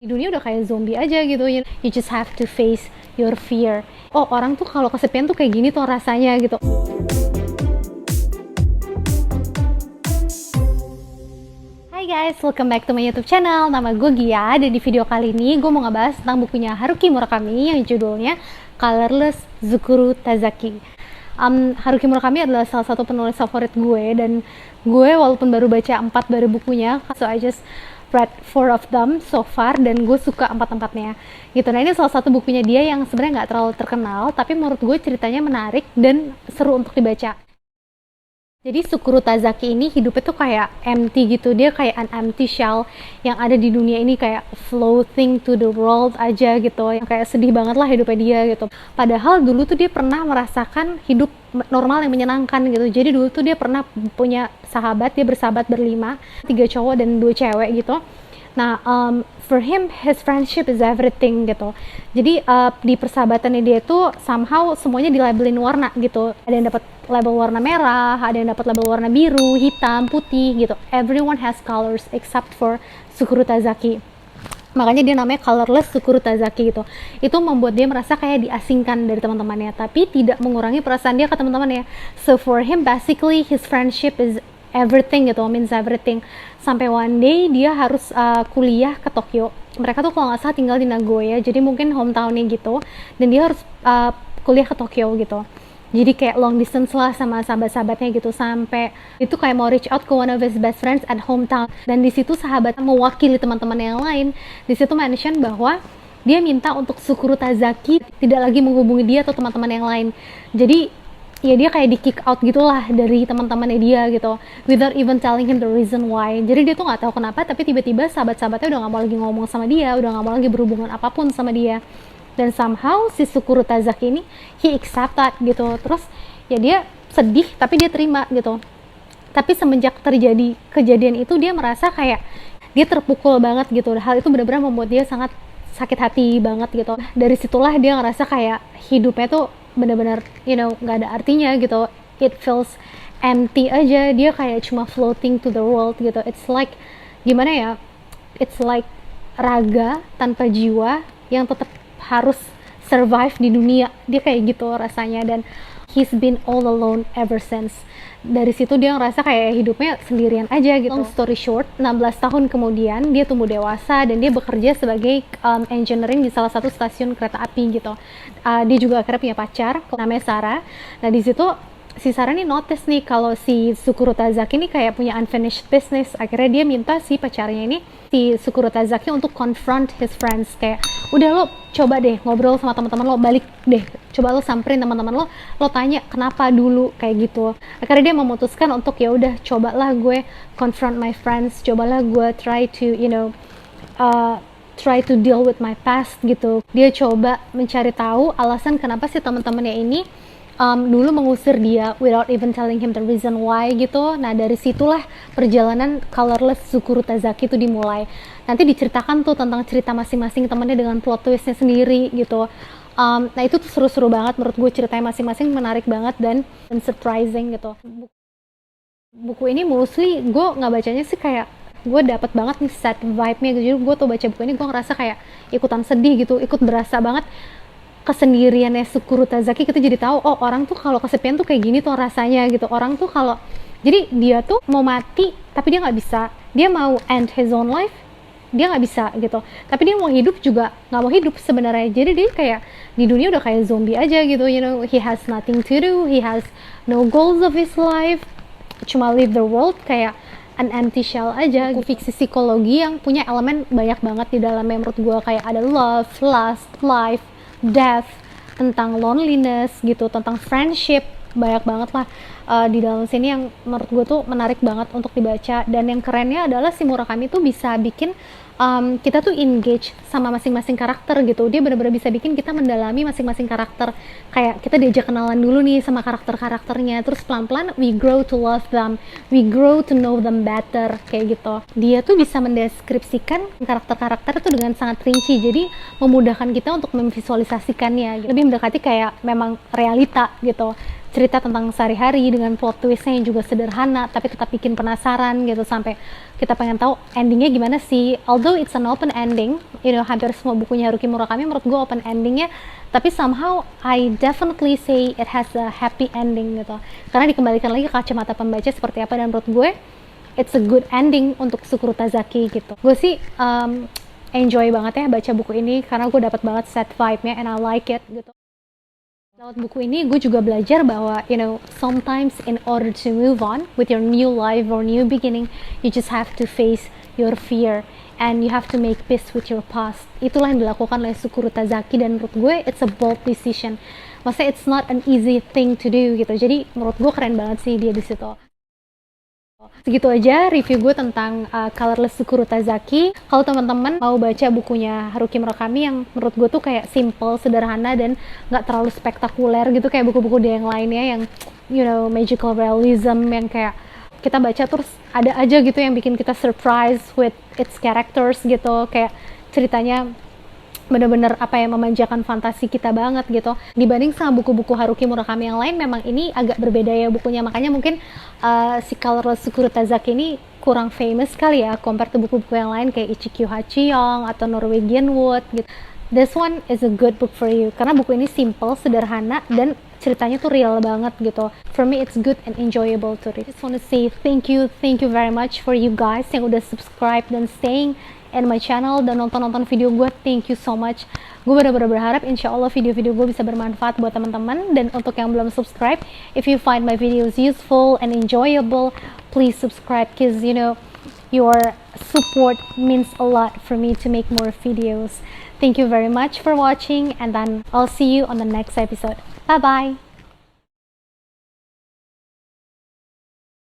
Di dunia udah kayak zombie aja gitu, you just have to face your fear. Oh, orang tuh kalau kesepian tuh kayak gini tuh rasanya gitu. Hai guys, welcome back to my YouTube channel. Nama gue Gia, dan di video kali ini gue mau ngebahas tentang bukunya Haruki Murakami yang judulnya Colorless Zukuru Tazaki. Haruki Murakami adalah salah satu penulis favorit gue, dan gue walaupun baru baca 4 dari bukunya, so I just read 4 of them so far, dan gue suka 4-4-nya gitu. Nah, ini salah satu bukunya dia yang sebenarnya nggak terlalu terkenal, tapi menurut gue ceritanya menarik dan seru untuk dibaca. Jadi Zukuru Tazaki ini hidupnya tuh kayak empty gitu, dia kayak an empty shell yang ada di dunia ini, kayak floating to the world aja gitu, yang kayak sedih banget lah hidupnya dia gitu. Padahal dulu tuh dia pernah merasakan hidup normal yang menyenangkan gitu. Jadi dulu tuh dia pernah punya sahabat, dia bersahabat berlima, 3 cowok dan 2 cewek gitu. Nah, for him, his friendship is everything gitu. Jadi di persahabatannya dia tuh somehow semuanya dilabelin warna gitu. Ada yang dapat label warna merah, ada yang dapat label warna biru, hitam, putih gitu. Everyone has colors except for Zukuru Tazaki. Makanya dia namanya Colorless Zukuru Tazaki gitu. Itu membuat dia merasa kayak diasingkan dari teman-temannya, tapi tidak mengurangi perasaan dia ke teman-temannya. So for him, basically his friendship is everything gitu, means everything. Sampai one day dia harus kuliah ke Tokyo. Mereka tuh kalau nggak salah tinggal di Nagoya, jadi mungkin hometownnya gitu, dan dia harus kuliah ke Tokyo gitu. Jadi kayak long distance lah sama sahabat-sahabatnya gitu, sampai itu kayak mau reach out ke one of his best friends at hometown, dan di situ sahabat mewakili teman-teman yang lain. Di situ mention bahwa dia minta untuk Zukuru Tazaki tidak lagi menghubungi dia atau teman-teman yang lain. Jadi ya dia kayak di kick out gitulah dari teman-temannya dia gitu, without even telling him the reason why. Jadi dia tuh nggak tahu kenapa, tapi tiba-tiba sahabat-sahabatnya udah nggak mau lagi ngomong sama dia, udah nggak mau lagi berhubungan apapun sama dia. Dan somehow si Zukuru Tazaki ini he accept that gitu. Terus ya dia sedih tapi dia terima gitu. Tapi semenjak terjadi kejadian itu, dia merasa kayak dia terpukul banget gitu. Hal itu benar-benar membuat dia sangat sakit hati banget gitu. Dari situlah dia ngerasa kayak hidupnya tuh benar-benar nggak ada artinya gitu. It feels empty aja, dia kayak cuma floating to the world gitu. It's like gimana ya, it's like raga tanpa jiwa yang tetap harus survive di dunia, dia kayak gitu rasanya. Dan he's been all alone ever since. Dari situ dia ngerasa kayak hidupnya sendirian aja gitu. Long story short, 16 tahun kemudian dia tumbuh dewasa dan dia bekerja sebagai engineering di salah satu stasiun kereta api gitu. Dia juga akhirnya punya pacar namanya Sarah. Nah, di situ si Sarah nih notice nih kalau si Zukuru Tazaki ini kayak punya unfinished business. Akhirnya dia minta si pacarnya ini, si Zukuru Tazaki, untuk confront his friends. Kayak, udah lo coba deh ngobrol sama teman-teman lo, balik deh, coba lo samperin teman-teman lo tanya kenapa dulu kayak gitu. Akhirnya dia memutuskan untuk ya udah cobalah gue confront my friends, cobalah gue try to try to deal with my past gitu. Dia coba mencari tahu alasan kenapa si teman-temannya ini dulu mengusir dia without even telling him the reason why gitu. Nah, dari situlah perjalanan Colorless Zukuru Tazaki itu dimulai. Nanti diceritakan tuh tentang cerita masing-masing temannya dengan plot twistnya sendiri gitu. Nah, itu tuh seru-seru banget menurut gue, ceritanya masing-masing menarik banget dan surprising gitu. Buku ini mostly gue nggak bacanya sih kayak gue dapet banget nih sad vibe-nya gitu. Jadi gue tuh baca buku ini gue ngerasa kayak ikutan sedih gitu, ikut berasa banget kesendiriannya Zukuru Tazaki. Kita jadi tahu, oh, orang tuh kalau kesepian tuh kayak gini tuh rasanya gitu. Orang tuh kalau, jadi dia tuh mau mati tapi dia nggak bisa, dia mau end his own life, dia nggak bisa gitu, tapi dia mau hidup juga nggak mau hidup sebenarnya. Jadi dia kayak di dunia udah kayak zombie aja gitu, he has nothing to do, he has no goals of his life, cuma live the world kayak an empty shell aja. Fiksi psikologi yang punya elemen banyak banget di dalamnya menurut gue, kayak ada love, lust, life, death, tentang loneliness gitu, tentang friendship, banyak banget lah di dalam sini yang menurut gue tuh menarik banget untuk dibaca. Dan yang kerennya adalah si Murakami tuh bisa bikin kita tuh engage sama masing-masing karakter gitu. Dia benar-benar bisa bikin kita mendalami masing-masing karakter. Kayak kita diajak kenalan dulu nih sama karakter-karakternya, terus pelan-pelan we grow to love them, we grow to know them better, kayak gitu. Dia tuh bisa mendeskripsikan karakter-karakter itu dengan sangat rinci, jadi memudahkan kita untuk memvisualisasikannya gitu. Lebih mendekati kayak memang realita gitu. cerita tentang sehari-hari dengan plot twistnya yang juga sederhana tapi tetap bikin penasaran gitu, sampai kita pengen tahu endingnya gimana sih. Although it's an open ending, you know, hampir semua bukunya Haruki Murakami menurut gue open endingnya, tapi somehow I definitely say it has a happy ending gitu, karena dikembalikan lagi ke kacamata pembaca seperti apa, dan menurut gue it's a good ending untuk Tsukuru Tazaki gitu. Gue sih enjoy banget ya baca buku ini karena gue dapat banget set vibe-nya and I like it gitu. Lewat buku ini gue juga belajar bahwa, you know, sometimes in order to move on with your new life or new beginning, you just have to face your fear and you have to make peace with your past. Itulah yang dilakukan oleh Tsukuru Tazaki, dan menurut gue it's a bold decision. Maksudnya it's not an easy thing to do gitu. Jadi menurut gue keren banget sih dia di situ. Segitu aja review gue tentang Colorless Tsukuru Tazaki. Kalau teman-teman mau baca bukunya Haruki Murakami yang menurut gue tuh kayak simple, sederhana, dan nggak terlalu spektakuler gitu kayak buku-buku dia yang lainnya yang, you know, magical realism yang kayak kita baca terus ada aja gitu yang bikin kita surprise with its characters gitu, kayak ceritanya bener-bener apa ya, memanjakan fantasi kita banget gitu. Dibanding sama buku-buku Haruki Murakami yang lain, memang ini agak berbeda ya bukunya, makanya mungkin si Colorless Tsukuru Tazaki ini kurang famous kali ya compare to buku-buku yang lain kayak Ichikyu Hachiyong atau Norwegian Wood gitu. This one is a good book for you karena buku ini simple, sederhana, dan ceritanya tuh real banget gitu. For me it's good and enjoyable to read. Just want to say thank you very much for you guys yang udah subscribe dan staying in my channel dan nonton video gue. Thank you so much. Gue bener-bener berharap insya Allah video-video gue bisa bermanfaat buat teman-teman. Dan untuk yang belum subscribe, if you find my videos useful and enjoyable, please subscribe, cause you know your support means a lot for me to make more videos. Thank you very much for watching, and then I'll see you on the next episode. Bye bye.